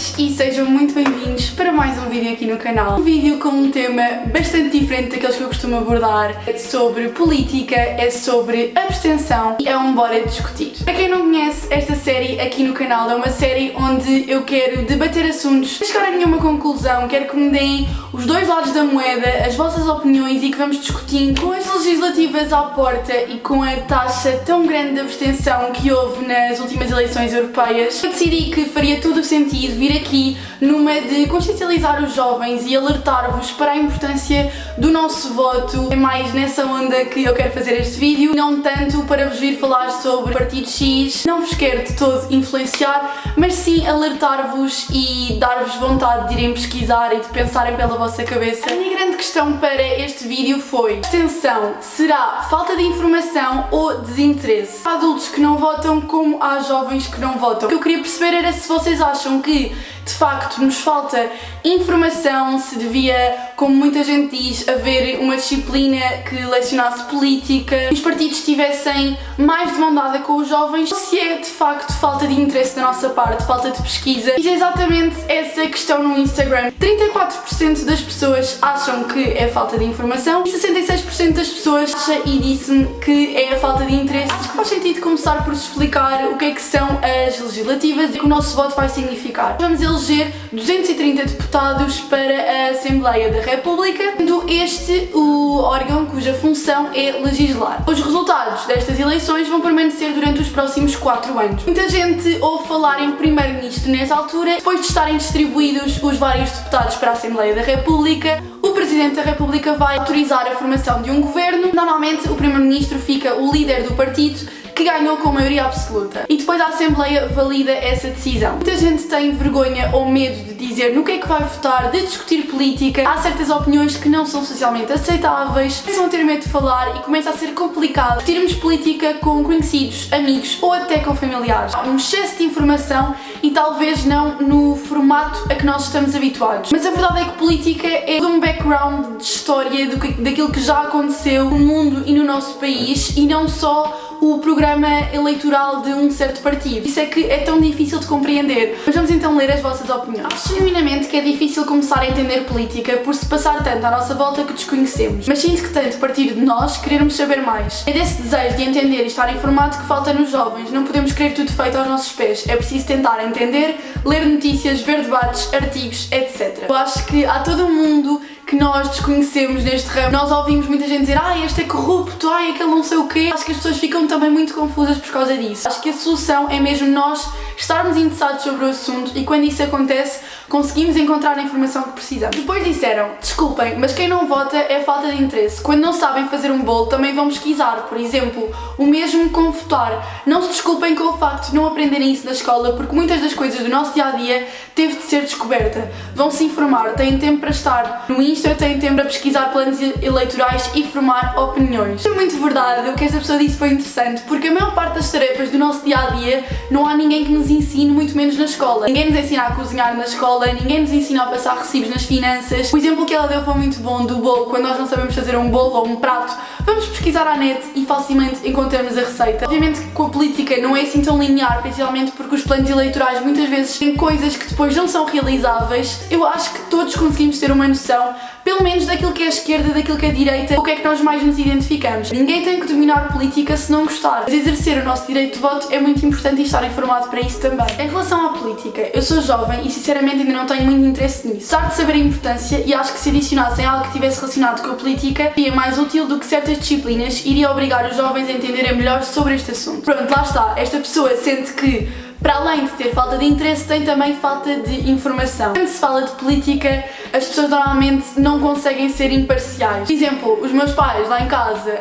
todos e sejam muito bem-vindos para mais um vídeo aqui no canal. Um vídeo com um tema bastante diferente daqueles que eu costumo abordar. É sobre política, é sobre abstenção e é um bora discutir. Para quem não conhece, esta série aqui no canal é uma série onde eu quero debater assuntos sem chegar a nenhuma conclusão, quero que me deem os dois lados da moeda, as vossas opiniões e que vamos discutindo. Com as legislativas à porta e com a taxa tão grande de abstenção que houve nas últimas eleições europeias, eu decidi que faria todo o sentido vir aqui numa de consciencializar os jovens e alertar-vos para a importância do nosso voto. É mais nessa onda que eu quero fazer este vídeo, não tanto para vos vir falar sobre partido X, não vos quero de todo influenciar, mas sim alertar-vos e dar-vos vontade de irem pesquisar e de pensarem pela vossa cabeça. A minha grande questão para este vídeo foi: abstenção será falta de informação ou desinteresse? Há adultos que não votam como há jovens que não votam. O que eu queria perceber era se vocês acham que de facto nos falta informação, se devia, como muita gente diz, haver uma disciplina que lecionasse política, que os partidos tivessem mais de mão dada com os jovens, ou se é de facto falta de interesse da nossa parte, falta de pesquisa. Fiz exatamente essa questão no Instagram. 34% das pessoas acham que é falta de informação e 66% das pessoas acha e disse-me que é a falta de interesse. Acho que faz sentido começar por explicar o que é que são as legislativas e o que o nosso voto vai significar. Vamos eleger 230 deputados para a Assembleia da República, sendo este o órgão cuja função é legislar. Os resultados destas eleições vão permanecer durante os próximos 4 anos. Muita gente ouve falar em primeiro-ministro nessa altura. Depois de estarem distribuídos os vários deputados para a Assembleia da República, o Presidente da República vai autorizar a formação de um governo. Normalmente o primeiro-ministro fica o líder do partido que ganhou com maioria absoluta e depois a Assembleia valida essa decisão. Muita gente tem vergonha ou medo de dizer no que é que vai votar, de discutir política. Há certas opiniões que não são socialmente aceitáveis, começam a ter medo de falar e começa a ser complicado discutirmos política com conhecidos, amigos ou até com familiares. Há um excesso de informação e talvez não no formato a que nós estamos habituados. Mas a verdade é que política é todo um background de história daquilo que já aconteceu no mundo e no nosso país e não só o programa eleitoral de um certo partido. Isso é que é tão difícil de compreender. Mas vamos então ler as vossas opiniões. Acho genuinamente que é difícil começar a entender política por se passar tanto à nossa volta que desconhecemos. Mas sinto que tanto partir de nós querermos saber mais. É desse desejo de entender e estar informado que falta nos jovens. Não podemos querer tudo feito aos nossos pés. É preciso tentar entender, ler notícias, ver debates, artigos, etc. Eu acho que há todo um mundo que nós desconhecemos neste ramo. Nós ouvimos muita gente dizer este é corrupto, aquele não sei o quê. Acho que as pessoas ficam também muito confusas por causa disso. Acho que a solução é mesmo nós estarmos interessados sobre o assunto e quando isso acontece conseguimos encontrar a informação que precisamos. Depois disseram: desculpem, mas quem não vota é falta de interesse. Quando não sabem fazer um bolo também vão pesquisar, por exemplo. O mesmo com votar. Não se desculpem com o facto de não aprenderem isso na escola, porque muitas das coisas do nosso dia-a-dia teve de ser descoberta. Vão se informar, têm tempo para estar no Insta, têm tempo para pesquisar planos eleitorais e formar opiniões. É muito verdade, o que esta pessoa disse foi interessante, porque a maior parte das tarefas do nosso dia-a-dia não há ninguém que nos ensine, muito menos na escola. Ninguém nos ensina a cozinhar na escola, ninguém nos ensina a passar recibos nas finanças. O exemplo que ela deu foi muito bom do bolo. Quando nós não sabemos fazer um bolo ou um prato, vamos pesquisar à net e facilmente encontramos a receita. Obviamente que com a política não é assim tão linear, principalmente porque os planos eleitorais muitas vezes têm coisas que depois não são realizáveis. Eu acho que todos conseguimos ter uma noção, pelo menos daquilo que é a esquerda, daquilo que é a direita, o que é que nós mais nos identificamos. Ninguém tem que dominar política se não gostar, mas exercer o nosso direito de voto é muito importante e estar informado para isso também. Em relação à política, eu sou jovem e sinceramente ainda não tenho muito interesse nisso. Apesar de saber a importância, e acho que se adicionassem algo que estivesse relacionado com a política, seria mais útil do que certas disciplinas, iria obrigar os jovens a entenderem melhor sobre este assunto. Pronto, lá está, esta pessoa sente que para além de ter falta de interesse, tem também falta de informação. Quando se fala de política, as pessoas normalmente não conseguem ser imparciais. Por exemplo, os meus pais lá em casa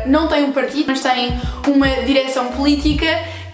não têm um partido, mas têm uma direção política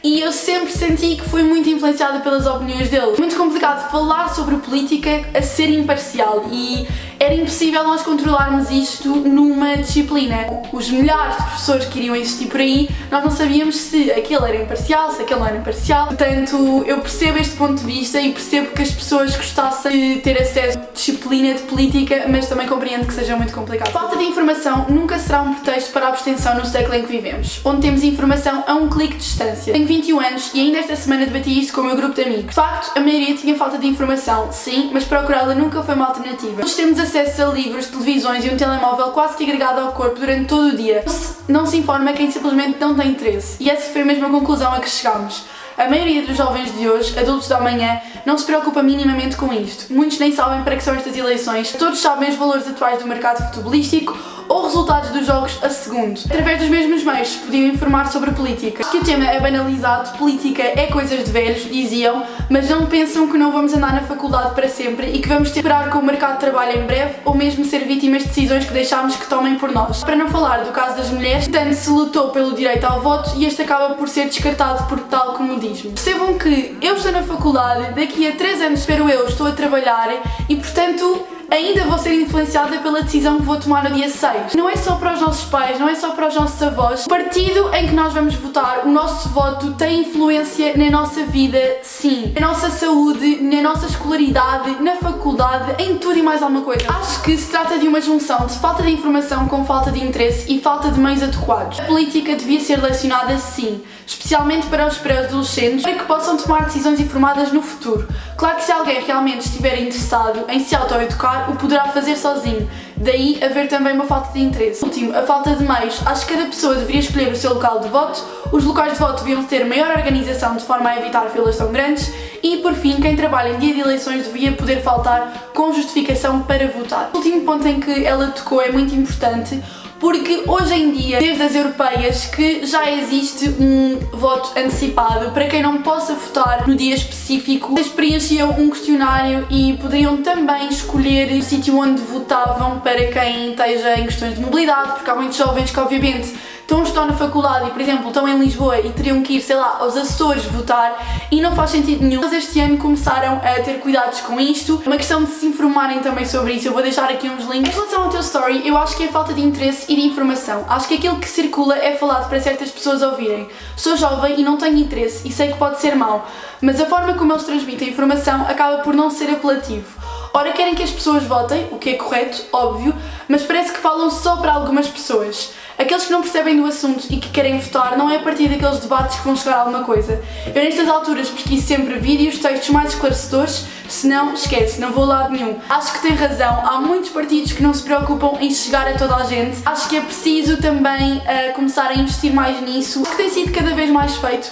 e eu sempre senti que fui muito influenciada pelas opiniões deles. Muito complicado falar sobre política a ser imparcial e era impossível nós controlarmos isto numa disciplina. Os milhares de professores que iriam existir por aí, nós não sabíamos se aquele era imparcial, se aquele não era imparcial. Portanto, eu percebo este ponto de vista e percebo que as pessoas gostassem de ter acesso disciplina de política, mas também compreendo que seja muito complicado. Falta de informação nunca será um pretexto para a abstenção no século em que vivemos, onde temos informação a um clique de distância. Tenho 21 anos e ainda esta semana debati isto com o meu grupo de amigos. De facto, a maioria tinha falta de informação, sim, mas procurá-la nunca foi uma alternativa. Nós temos acesso a livros, televisões e um telemóvel quase que agregado ao corpo durante todo o dia. Não se informa quem simplesmente não tem interesse. E essa foi a mesma conclusão a que chegámos. A maioria dos jovens de hoje, adultos da amanhã, não se preocupa minimamente com isto. Muitos nem sabem para que são estas eleições, todos sabem os valores atuais do mercado futebolístico ou resultados dos jogos a segundo. Através dos mesmos meios podiam informar sobre política. Que o tema é banalizado, política é coisas de velhos, diziam, mas não pensam que não vamos andar na faculdade para sempre e que vamos ter que parar com o mercado de trabalho em breve ou mesmo ser vítimas de decisões que deixámos que tomem por nós. Para não falar do caso das mulheres, tanto se lutou pelo direito ao voto e este acaba por ser descartado por tal comodismo. Percebam que eu estou na faculdade, daqui a 3 anos espero eu estou a trabalhar e portanto ainda vou ser influenciada pela decisão que vou tomar no dia 6. Não é só para os nossos pais, não é só para os nossos avós. O partido em que nós vamos votar, o nosso voto tem influência na nossa vida, sim. Na nossa saúde, na nossa escolaridade, na faculdade, em tudo e mais alguma coisa. Acho que se trata de uma junção de falta de informação com falta de interesse e falta de meios adequados. A política devia ser lecionada, sim, especialmente para os pré-adolescentes, para que possam tomar decisões informadas no futuro. Claro que se alguém realmente estiver interessado em se auto-educar, o poderá fazer sozinho, daí haver também uma falta de interesse. Último, a falta de meios. Acho que cada pessoa deveria escolher o seu local de voto, os locais de voto deviam ter maior organização de forma a evitar filas tão grandes e, por fim, quem trabalha em dia de eleições devia poder faltar com justificação para votar. O último ponto em que ela tocou é muito importante, porque hoje em dia, desde as europeias, que já existe um voto antecipado para quem não possa votar no dia específico. Eles preenchiam um questionário e poderiam também escolher o sítio onde votavam para quem esteja em questões de mobilidade, porque há muitos jovens que obviamente estão a estudar na faculdade e, por exemplo, estão em Lisboa e teriam que ir, sei lá, aos Açores votar e não faz sentido nenhum. Eles este ano começaram a ter cuidados com isto. É uma questão de se informarem também sobre isso. Eu vou deixar aqui uns links. Em relação ao teu story, eu acho que é falta de interesse e de informação. Acho que aquilo que circula é falado para certas pessoas ouvirem. Sou jovem e não tenho interesse e sei que pode ser mau, mas a forma como eles transmitem a informação acaba por não ser apelativo. Ora, querem que as pessoas votem, o que é correto, óbvio, mas parece que falam só para algumas pessoas. Aqueles que não percebem do assunto e que querem votar não é a partir daqueles debates que vão chegar a alguma coisa. Eu nestas alturas pesquiso sempre vídeos, textos mais esclarecedores, senão esquece, não vou a lado nenhum. Acho que tem razão, há muitos partidos que não se preocupam em chegar a toda a gente. Acho que é preciso também começar a investir mais nisso, que tem sido cada vez mais feito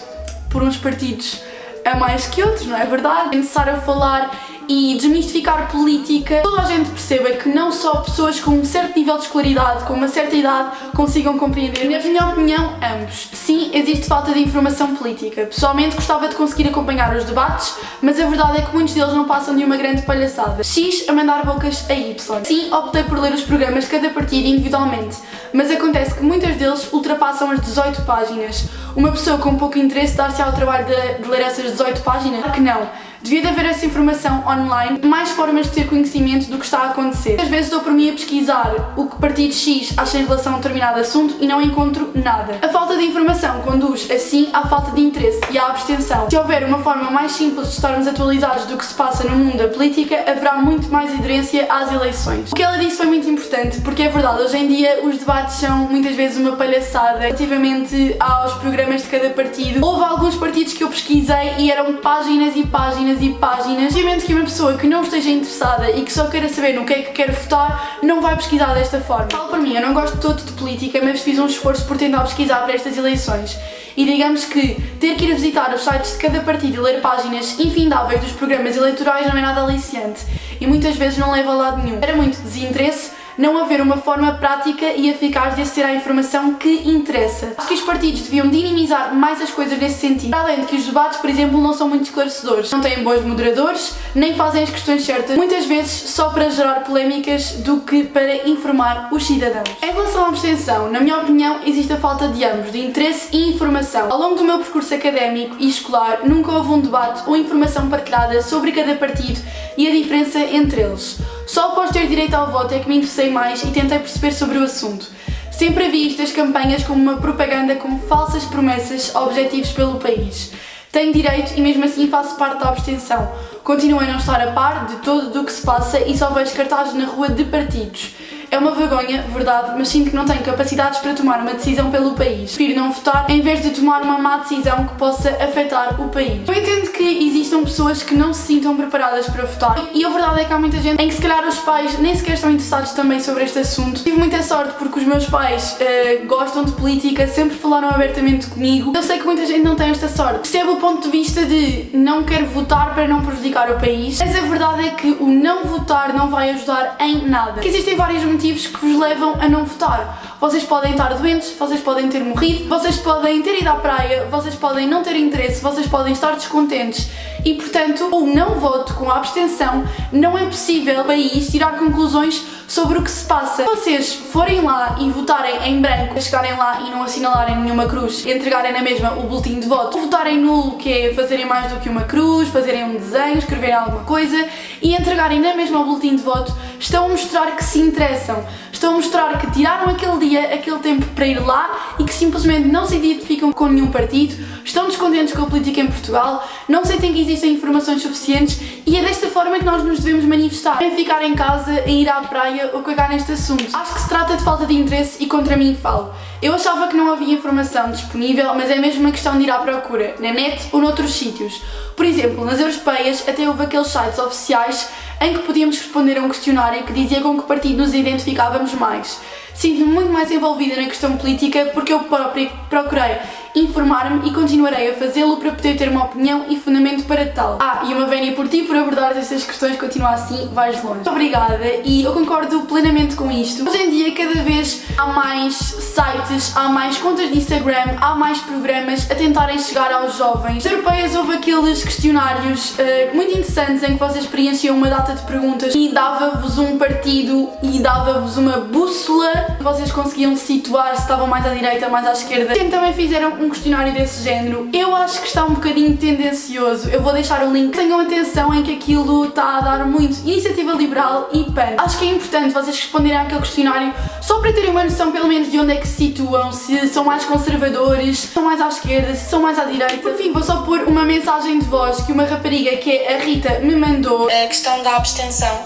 por uns partidos a mais que outros, não é verdade? É necessário falar e desmistificar política, toda a gente perceba que não só pessoas com um certo nível de escolaridade, com uma certa idade, consigam compreender. Na minha opinião, ambos. Sim, existe falta de informação política. Pessoalmente gostava de conseguir acompanhar os debates, mas a verdade é que muitos deles não passam de uma grande palhaçada. X a mandar bocas a Y. Sim, optei por ler os programas de cada partido individualmente, mas acontece que muitos deles ultrapassam as 18 páginas. Uma pessoa com pouco interesse dar-se ao trabalho de ler essas 18 páginas? Claro que não. Devia de haver essa informação online, mais formas de ter conhecimento do que está a acontecer. Às vezes dou por mim a pesquisar o que partido X acha em relação a um determinado assunto e não encontro nada. A falta de informação conduz, assim, à falta de interesse e à abstenção. Se houver uma forma mais simples de estarmos atualizados do que se passa no mundo da política, haverá muito mais aderência às eleições. O que ela disse foi muito importante, porque é verdade, hoje em dia os debates são muitas vezes uma palhaçada relativamente aos programas de cada partido. Houve alguns partidos que eu pesquisei e eram páginas e páginas e páginas. Obviamente que uma pessoa que não esteja interessada e que só queira saber no que é que quer votar não vai pesquisar desta forma. Falo para mim, eu não gosto todo de política, mas fiz um esforço por tentar pesquisar para estas eleições. E digamos que ter que ir visitar os sites de cada partido e ler páginas infindáveis dos programas eleitorais não é nada aliciante e muitas vezes não leva a lado nenhum. Era muito desinteresse não haver uma forma prática e eficaz de aceder à informação que interessa. Acho que os partidos deviam dinamizar mais as coisas nesse sentido. Para além de que os debates, por exemplo, não são muito esclarecedores. Não têm bons moderadores, nem fazem as questões certas, muitas vezes só para gerar polémicas do que para informar os cidadãos. Em relação à abstenção, na minha opinião, existe a falta de ambos, de interesse e informação. Ao longo do meu percurso académico e escolar, nunca houve um debate ou informação partilhada sobre cada partido e a diferença entre eles. Só após ter direito ao voto é que me interessei mais e tentei perceber sobre o assunto. Sempre vi estas campanhas como uma propaganda com falsas promessas a objetivos pelo país. Tenho direito e mesmo assim faço parte da abstenção. Continuo a não estar a par de tudo do que se passa e só vejo cartazes na rua de partidos. É uma vergonha, verdade, mas sinto que não tenho capacidades para tomar uma decisão pelo país. Prefiro não votar em vez de tomar uma má decisão que possa afetar o país. Eu entendo que existam pessoas que não se sintam preparadas para votar e a verdade é que há muita gente em que se calhar os pais nem sequer estão interessados também sobre este assunto. Tive muita sorte porque os meus pais gostam de política, sempre falaram abertamente comigo. Eu sei que muita gente não tem esta sorte. Percebo o ponto de vista de não quero votar para não prejudicar o país, mas a verdade é que o não votar não vai ajudar em nada. Porque existem vários motivos que vos levam a não votar. Vocês podem estar doentes, vocês podem ter morrido, vocês podem ter ido à praia, vocês podem não ter interesse, vocês podem estar descontentes e, portanto, o não voto com a abstenção não é possível o país tirar conclusões sobre o que se passa. Se vocês forem lá e votarem em branco, chegarem lá e não assinalarem nenhuma cruz, entregarem na mesma o boletim de voto, votarem nulo, que é fazerem mais do que uma cruz, fazerem um desenho, escreverem alguma coisa e entregarem na mesma o boletim de voto, estão a mostrar que se interessam, estão a mostrar que tiraram aquele dia, aquele tempo para ir lá e que simplesmente não se identificam com nenhum partido, estão descontentes com a política em Portugal, não sentem que existem informações suficientes e é desta forma que nós nos devemos manifestar. Em ficar em casa, em ir à praia ou cagar neste assunto. Acho que se trata de falta de interesse e contra mim falo. Eu achava que não havia informação disponível, mas é mesmo uma questão de ir à procura, na net ou noutros sítios. Por exemplo, nas europeias até houve aqueles sites oficiais em que podíamos responder a um questionário que dizia com que partido nos identificávamos mais. Sinto-me muito mais envolvida na questão política porque eu própria procurei informar-me e continuarei a fazê-lo para poder ter uma opinião e fundamento para tal. E uma vénia por ti por abordar estas questões, continua assim, vais longe. Obrigada e eu concordo plenamente com isto. Hoje em dia cada vez há mais sites, há mais contas de Instagram, há mais programas a tentarem chegar aos jovens. Nas europeias houve aqueles questionários muito interessantes em que vocês preenchiam uma data de perguntas e dava-vos um partido e dava-vos uma bússola. Vocês conseguiam situar se estavam mais à direita, mais à esquerda. Também fizeram um questionário desse género. Eu acho que está um bocadinho tendencioso. Eu vou deixar o link. Tenham atenção em que aquilo está a dar muito Iniciativa Liberal e PAN. Acho que é importante vocês responderem àquele questionário só para terem uma noção pelo menos de onde é que se situam, se são mais conservadores, se são mais à esquerda, se são mais à direita. Enfim, vou só pôr uma mensagem de voz que uma rapariga, que é a Rita, me mandou. A questão da abstenção.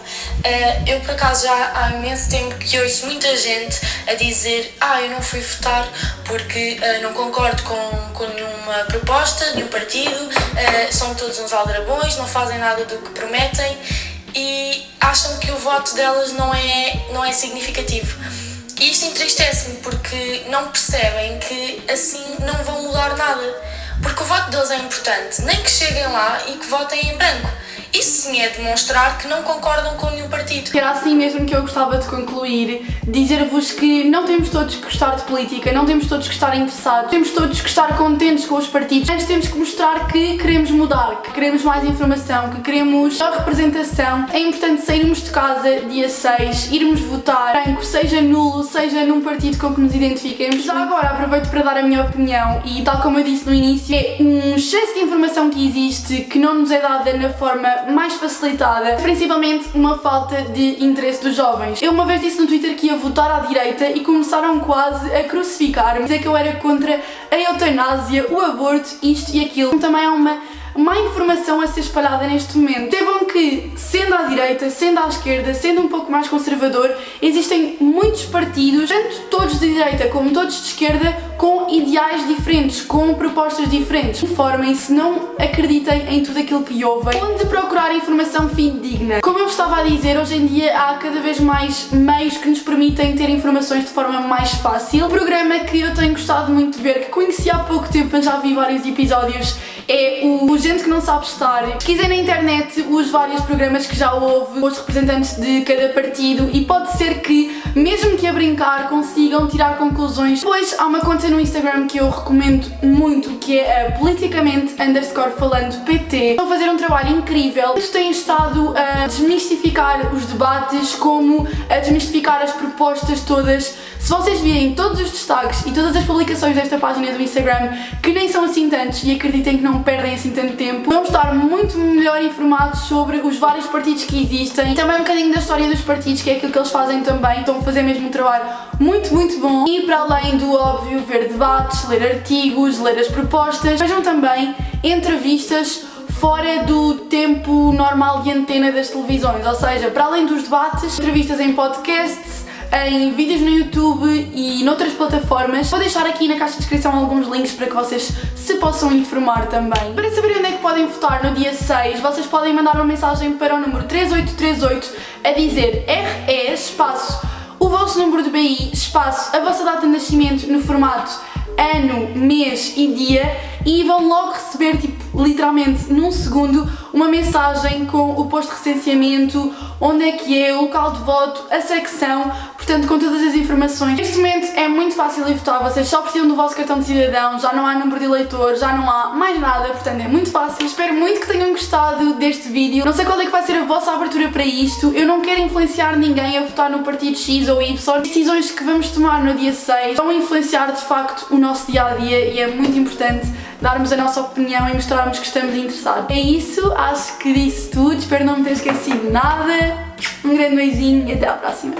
Eu por acaso já há imenso tempo que ouço muita gente a dizer eu não fui votar porque não concordo com nenhuma proposta, nenhum partido, são todos uns aldrabões, não fazem nada do que prometem e acham que o voto delas não é significativo. E isto entristece-me porque não percebem que assim não vão mudar nada, porque o voto deles é importante, nem que cheguem lá e que votem em branco. Isso sim é demonstrar que não concordam com nenhum partido. Era assim mesmo que eu gostava de concluir, dizer-vos que não temos todos que gostar de política, não temos todos que estar interessados, temos todos que estar contentes com os partidos, mas temos que mostrar que queremos mudar, que queremos mais informação, que queremos maior representação. É importante sairmos de casa dia 6, irmos votar, branco, seja nulo, seja num partido com que nos identifiquemos. Já agora aproveito para dar a minha opinião e tal como eu disse no início, é um excesso de informação que existe, que não nos é dada na forma mais facilitada, principalmente uma falta de interesse dos jovens. Eu uma vez disse no Twitter que ia votar à direita e começaram quase a crucificar-me, dizer que eu era contra a eutanásia, o aborto, isto e aquilo. Também há uma má informação a ser espalhada neste momento. Saibam que, sendo à direita, sendo à esquerda, sendo um pouco mais conservador, existem muitos partidos, tanto todos de direita como todos de esquerda, com ideais diferentes, com propostas diferentes. Informem-se, não acreditem em tudo aquilo que ouvem, onde procurar informação fidedigna. Como eu estava a dizer, hoje em dia há cada vez mais meios que nos permitem ter informações de forma mais fácil. Um programa que eu tenho gostado muito de ver, que conheci há pouco tempo, mas já vi vários episódios, é o Gente que Não Sabe Estar. Pesquisem na internet os vários programas que já houve, os representantes de cada partido e pode ser que, mesmo que a brincar, consigam tirar conclusões. Depois há uma conta no Instagram que eu recomendo muito, que é a politicamente_falando PT. Estão a fazer um trabalho incrível. Eles têm estado a desmistificar os debates, como a desmistificar as propostas todas. Se vocês virem todos os destaques e todas as publicações desta página do Instagram, que nem são assim tantos e acreditem que não perdem assim tanto tempo, vão estar muito melhor informados sobre os vários partidos que existem e também um bocadinho da história dos partidos, que é aquilo que eles fazem também. Estão a fazer mesmo um trabalho muito, muito bom. E para além do óbvio, ver debates, ler artigos, ler as propostas, vejam também entrevistas fora do tempo normal de antena das televisões, ou seja, para além dos debates, entrevistas em podcasts, em vídeos no YouTube e noutras plataformas. Vou deixar aqui na caixa de descrição alguns links para que vocês se possam informar também. Para saber onde é que podem votar no dia 6, vocês podem mandar uma mensagem para o número 3838 a dizer RE, espaço, o vosso número de BI, espaço, a vossa data de nascimento no formato ano, mês e dia, e vão logo receber, literalmente num segundo, uma mensagem com o posto de recenseamento, onde é que é, o local de voto, a secção, portanto com todas as informações. Neste momento é muito fácil ir votar, vocês só precisam do vosso cartão de cidadão, já não há número de eleitor, já não há mais nada, portanto é muito fácil. Espero muito que tenham gostado deste vídeo. Não sei qual é que vai ser a vossa abertura para isto, eu não quero influenciar ninguém a votar no partido X ou Y. As decisões que vamos tomar no dia 6 vão influenciar de facto o nosso dia-a-dia e é muito importante darmos a nossa opinião e mostrarmos que estamos interessados. É isso, acho que disse tudo, espero não me ter esquecido nada. Um grande beijinho e até à próxima.